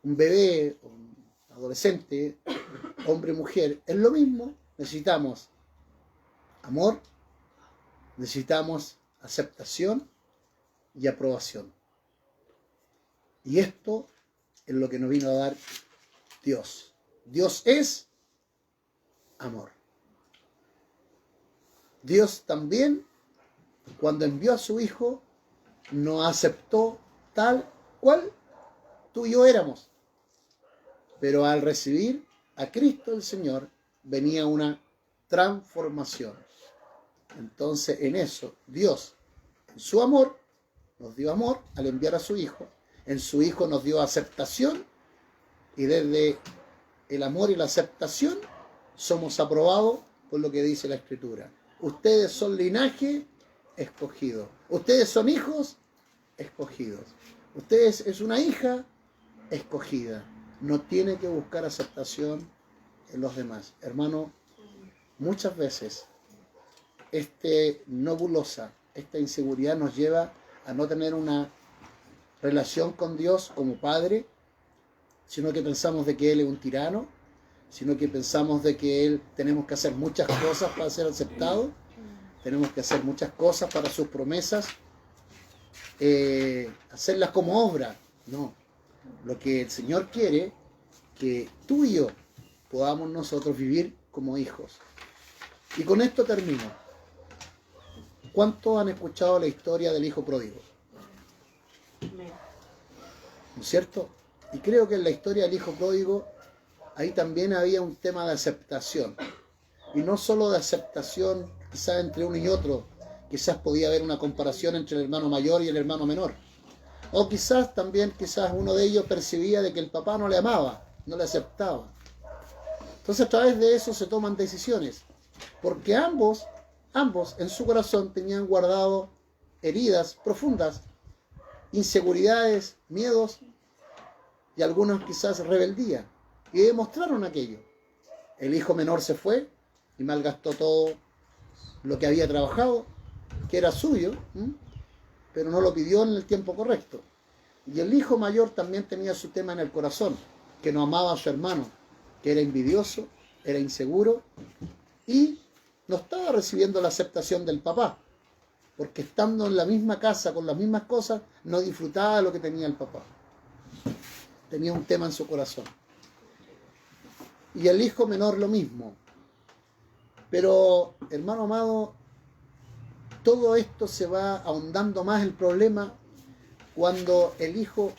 S2: un bebé, un adolescente, hombre o mujer. Es lo mismo, necesitamos amor, necesitamos aceptación y aprobación. Y esto es lo que nos vino a dar Dios. Dios es amor. Dios también, cuando envió a su Hijo, nos aceptó tal cual tú y yo éramos. Pero al recibir a Cristo el Señor, venía una transformación. Entonces, en eso, Dios, en su amor, nos dio amor al enviar a su Hijo. En su Hijo nos dio aceptación. Y desde el amor y la aceptación, somos aprobados por lo que dice la Escritura. Ustedes son linaje escogido. Ustedes son hijos escogidos. Ustedes es una hija escogida. No tiene que buscar aceptación en los demás. Hermano, muchas veces nebulosa, esta inseguridad nos lleva a no tener una relación con Dios como Padre, sino que pensamos de que Él es un tirano, sino que pensamos de que Él tenemos que hacer muchas cosas para ser aceptado, tenemos que hacer muchas cosas para sus promesas, hacerlas como obra. No, lo que el Señor quiere, que tú y yo podamos nosotros vivir como hijos. Y con esto termino. ¿Cuántos han escuchado la historia del hijo pródigo? ¿No es cierto? Y creo que en la historia del hijo pródigo, ahí también había un tema de aceptación. Y no solo de aceptación quizás entre uno y otro, quizás podía haber una comparación entre el hermano mayor y el hermano menor. O quizás también, uno de ellos percibía de que el papá no le amaba, no le aceptaba. Entonces a través de eso se toman decisiones, porque ambos en su corazón tenían guardado heridas profundas, inseguridades, miedos y algunos quizás rebeldía, y demostraron aquello. El hijo menor se fue y malgastó todo lo que había trabajado, que era suyo, pero no lo pidió en el tiempo correcto. Y el hijo mayor también tenía su tema en el corazón, que no amaba a su hermano, que era envidioso, era inseguro y no estaba recibiendo la aceptación del papá, porque estando en la misma casa con las mismas cosas, no disfrutaba de lo que tenía el papá. Tenía un tema en su corazón. Y el hijo menor lo mismo. Pero, hermano amado, todo esto se va ahondando más el problema cuando el hijo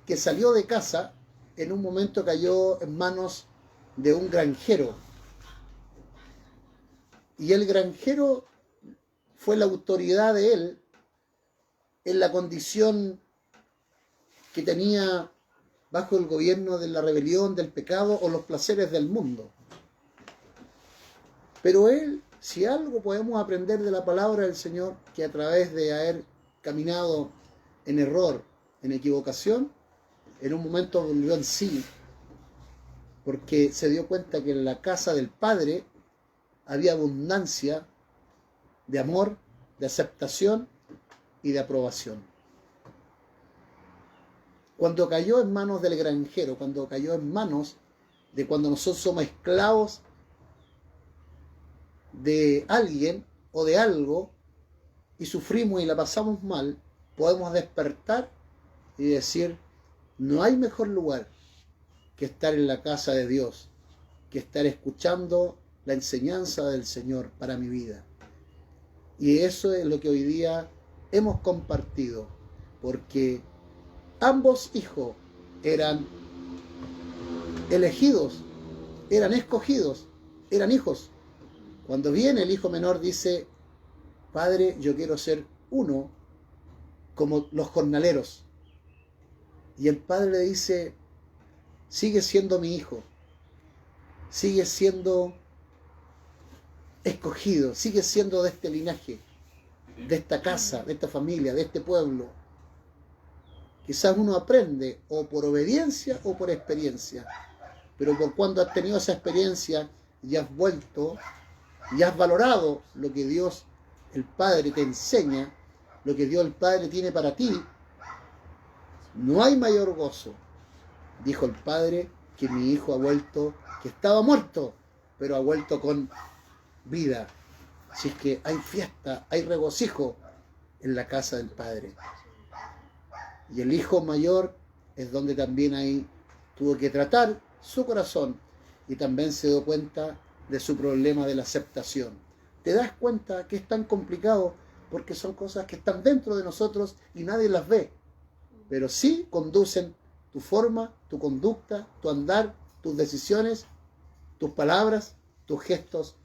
S2: que salió de casa en un momento cayó en manos de un granjero. Y el granjero fue la autoridad de él en la condición que tenía bajo el gobierno de la rebelión, del pecado o los placeres del mundo. Pero él, si algo podemos aprender de la palabra del Señor, que a través de haber caminado en error, en equivocación, en un momento volvió en sí, porque se dio cuenta que en la casa del Padre había abundancia de amor, de aceptación y de aprobación. Cuando cayó en manos del granjero, cuando cayó en manos de cuando nosotros somos esclavos de alguien o de algo y sufrimos y la pasamos mal, podemos despertar y decir, no hay mejor lugar que estar en la casa de Dios, que estar escuchando la enseñanza del Señor para mi vida. Y eso es lo que hoy día hemos compartido, porque ambos hijos eran elegidos, eran escogidos, eran hijos. Cuando viene el hijo menor dice, Padre, yo quiero ser uno como los jornaleros. Y el padre le dice, sigue siendo mi hijo, sigue siendo escogido, sigue siendo de este linaje, de esta casa, de esta familia, de este pueblo. Quizás uno aprende o por obediencia o por experiencia, pero por cuando has tenido esa experiencia y has vuelto y has valorado lo que Dios el Padre te enseña, lo que Dios el Padre tiene para ti, no hay mayor gozo, dijo el Padre, que mi hijo ha vuelto, que estaba muerto, pero ha vuelto con vida. Así es que hay fiesta, hay regocijo en la casa del Padre. Y el hijo mayor es donde también ahí tuvo que tratar su corazón y también se dio cuenta de su problema de la aceptación. Te das cuenta que es tan complicado porque son cosas que están dentro de nosotros y nadie las ve, pero sí conducen tu forma, tu conducta, tu andar, tus decisiones, tus palabras, tus gestos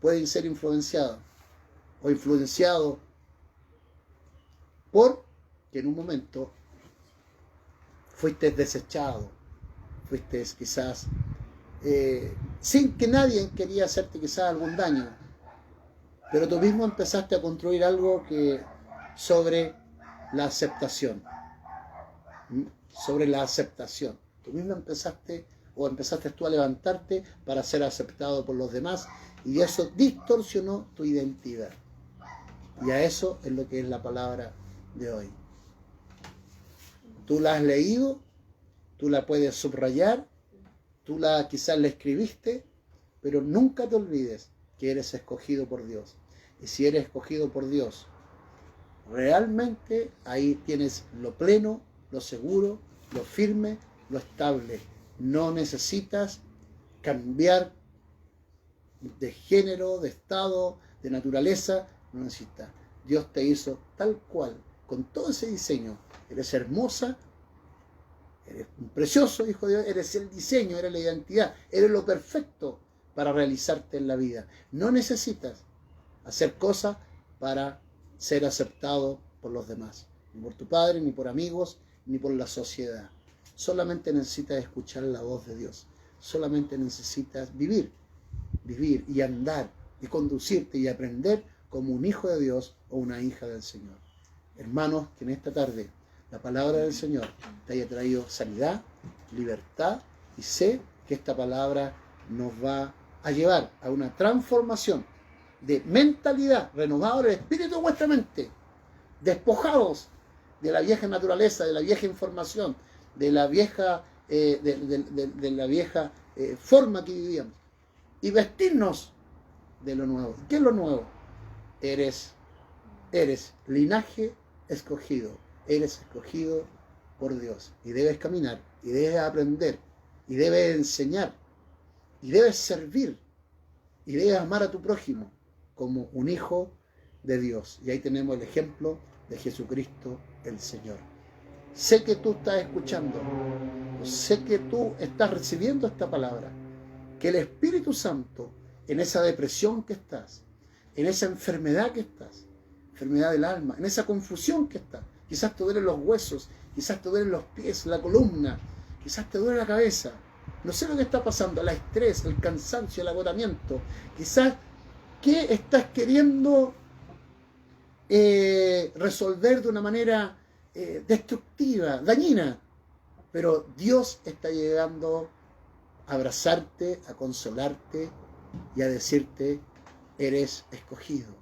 S2: pueden ser influenciados o influenciados por que en un momento fuiste desechado, fuiste quizás sin que nadie quería hacerte quizás algún daño, pero tú mismo empezaste a construir algo que sobre la aceptación, sobre la aceptación. Tú mismo empezaste tú a levantarte para ser aceptado por los demás y eso distorsionó tu identidad. Y a eso es lo que es la palabra de hoy. Tú la has leído, tú la puedes subrayar, tú quizás la escribiste, pero nunca te olvides que eres escogido por Dios. Y si eres escogido por Dios, realmente ahí tienes lo pleno, lo seguro, lo firme, lo estable. No necesitas cambiar de género, de estado, de naturaleza, no necesitas. Dios te hizo tal cual, con todo ese diseño. Eres hermosa, eres un precioso hijo de Dios, eres el diseño, eres la identidad, eres lo perfecto para realizarte en la vida. No necesitas hacer cosas para ser aceptado por los demás, ni por tu padre, ni por amigos, ni por la sociedad. Solamente necesitas escuchar la voz de Dios. Solamente necesitas vivir y andar y conducirte y aprender como un hijo de Dios o una hija del Señor. Hermanos, que en esta tarde la palabra del Señor te haya traído sanidad, libertad y sé que esta palabra nos va a llevar a una transformación de mentalidad, renovado el espíritu de vuestra mente, despojados de la vieja naturaleza, de la vieja información, de la vieja, de la vieja forma que vivíamos y vestirnos de lo nuevo. ¿Qué es lo nuevo? Eres linaje escogido, eres escogido por Dios y debes caminar y debes aprender y debes enseñar y debes servir y debes amar a tu prójimo como un hijo de Dios. Y ahí tenemos el ejemplo de Jesucristo el Señor. Sé que tú estás escuchando, sé que tú estás recibiendo esta palabra, que el Espíritu Santo, en esa depresión que estás, en esa enfermedad que estás, enfermedad del alma, en esa confusión que estás, quizás te duelen los huesos, quizás te duelen los pies, la columna, quizás te duele la cabeza, no sé lo que está pasando, el estrés, el cansancio, el agotamiento, quizás ¿qué estás queriendo resolver de una manera destructiva, dañina? Pero Dios está llegando a abrazarte, a consolarte y a decirte, eres escogido,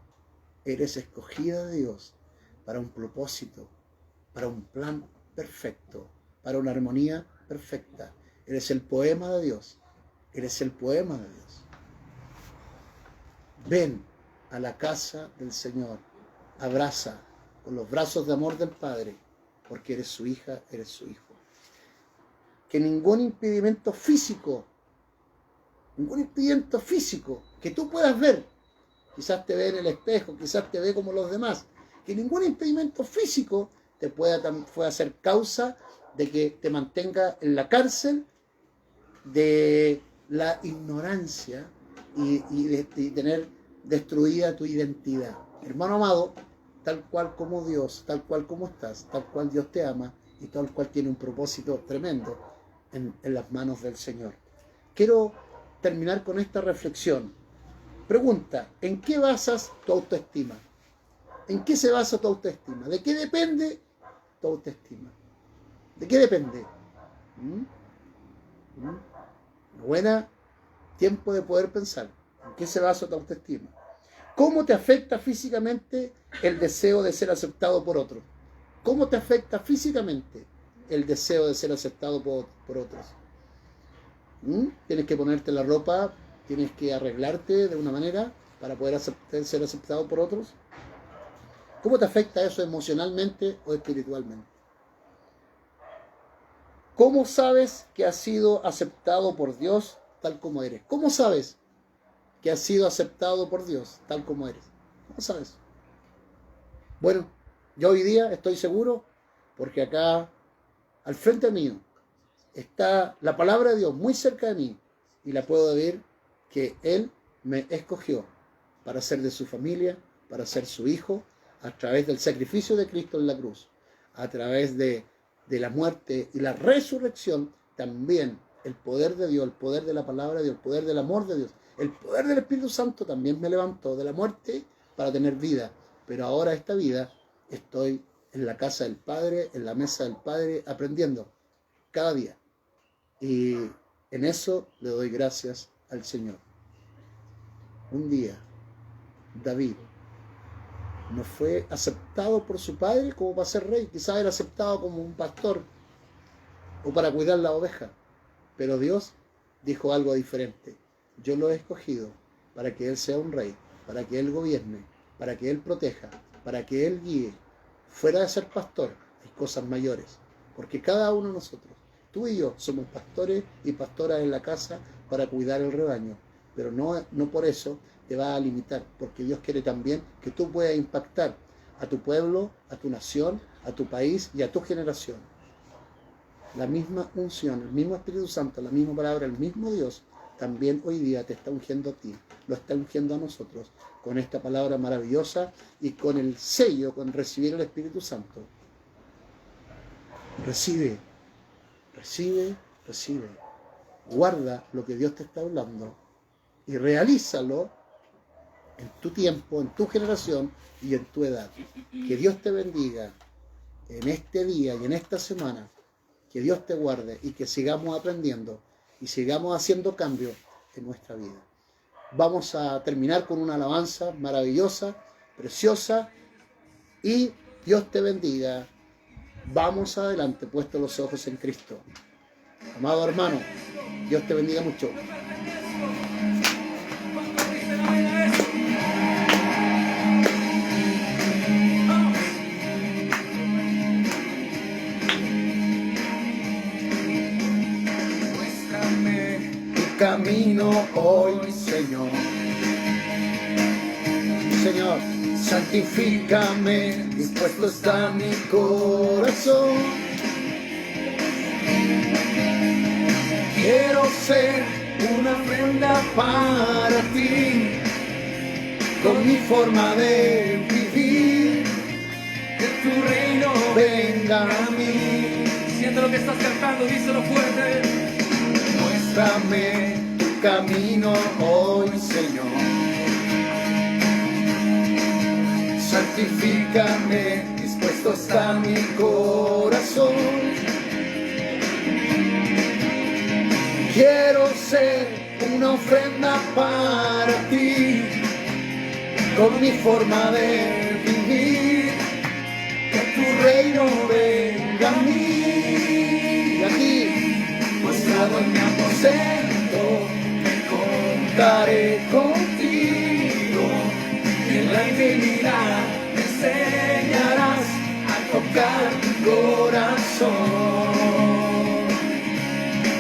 S2: eres escogida de Dios para un propósito, para un plan perfecto, para una armonía perfecta. Eres el poema de Dios, eres el poema de Dios. Ven a la casa del Señor, abraza con los brazos de amor del Padre, porque eres su hija, eres su hijo. Que ningún impedimento físico que tú puedas ver, quizás te ve en el espejo, quizás te ve como los demás. Que ningún impedimento físico te pueda ser causa de que te mantenga en la cárcel de la ignorancia y de tener destruida tu identidad. Hermano amado, tal cual como Dios, tal cual como estás, tal cual Dios te ama y tal cual tiene un propósito tremendo en las manos del Señor. Quiero terminar con esta reflexión. Pregunta, ¿en qué basas tu autoestima? ¿En qué se basa tu autoestima? ¿De qué depende tu autoestima? ¿De qué depende? Buena tiempo de poder pensar. ¿En qué se basa tu autoestima? ¿Cómo te afecta físicamente el deseo de ser aceptado por otros? ¿Cómo te afecta físicamente el deseo de ser aceptado por otros? Tienes que ponerte la ropa, tienes que arreglarte de una manera para poder ser aceptado por otros. ¿Cómo te afecta eso emocionalmente o espiritualmente? ¿Cómo sabes que has sido aceptado por Dios tal como eres? ¿Cómo sabes que has sido aceptado por Dios tal como eres? ¿Cómo sabes? Bueno, yo hoy día estoy seguro porque acá al frente mío está la palabra de Dios muy cerca de mí y la puedo ver que Él me escogió para ser de su familia, para ser su hijo, a través del sacrificio de Cristo en la cruz, a través de la muerte y la resurrección, también el poder de Dios, el poder de la palabra de Dios, el poder del amor de Dios, el poder del Espíritu Santo también me levantó de la muerte para tener vida. Pero ahora esta vida estoy en la casa del Padre, en la mesa del Padre, aprendiendo cada día. Y en eso le doy gracias al Señor. Un día, David no fue aceptado por su padre como para ser rey. Quizás era aceptado como un pastor o para cuidar la oveja. Pero Dios dijo algo diferente. Yo lo he escogido para que Él sea un rey, para que Él gobierne, para que Él proteja, para que Él guíe. Fuera de ser pastor, hay cosas mayores. Porque cada uno de nosotros, tú y yo, somos pastores y pastoras en la casa para cuidar el rebaño. Pero no por eso te va a limitar, porque Dios quiere también que tú puedas impactar a tu pueblo, a tu nación, a tu país y a tu generación. La misma unción, el mismo Espíritu Santo, la misma palabra, el mismo Dios, también hoy día te está ungiendo a ti, lo está ungiendo a nosotros, con esta palabra maravillosa y con el sello, con recibir el Espíritu Santo. Recibe, recibe, recibe. Guarda lo que Dios te está hablando y realízalo en tu tiempo, en tu generación y en tu edad. Que Dios te bendiga en este día y en esta semana. Que Dios te guarde y que sigamos aprendiendo y sigamos haciendo cambios en nuestra vida. Vamos a terminar con una alabanza maravillosa, preciosa, y Dios te bendiga. Vamos adelante, puestos los ojos en Cristo. Amado hermano, Dios te bendiga mucho. Camino hoy, Señor. Señor, santifícame, dispuesto está mi corazón. Quiero ser una ofrenda para ti, con mi forma de vivir. Que tu reino venga a mí.
S1: Siento lo que estás cantando, díselo fuerte.
S2: Muéstrame tu camino hoy, Señor. Santifícame, dispuesto está mi corazón. Quiero ser una ofrenda para ti, con mi forma de vivir. Que tu reino venga a mí. Y aquí, postrado en mi aposento, me contaré contigo. Y en la intimidad me enseñarás a tocar mi corazón.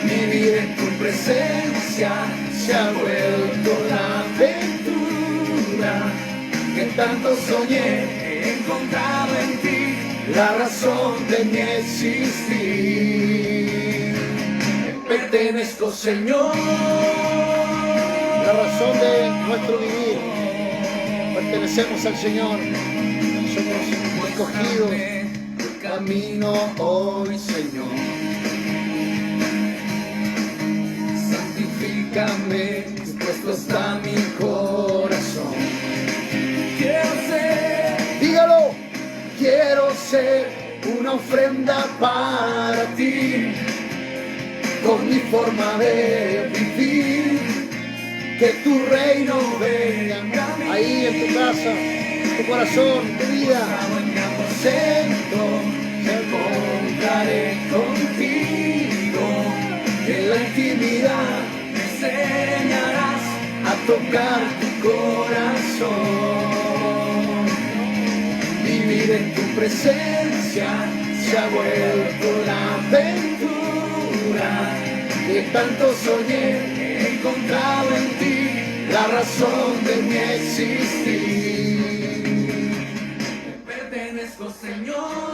S2: Vivir en tu presencia se ha vuelto la aventura.
S1: que tanto soñé, he encontrado en ti la razón de mi existir. Te pertenezco, Señor,
S2: la razón de nuestro vivir. Pertenecemos al Señor. Somos escogidos. Camino hoy, Señor.
S1: Santifícame, dispuesto está mi corazón. Quiero ser,
S2: Dígalo.
S1: quiero ser una ofrenda para ti, con mi forma de vivir, que tu reino venga a mí.
S2: Ahí en tu casa, tu corazón, tu vida.
S1: En mi aposento me encontraré contigo, en la intimidad me enseñarás a tocar tu corazón. Vivir en tu presencia se ha vuelto la aventura que tanto soñé, he encontrado en ti la razón de mi existir. Te pertenezco, Señor.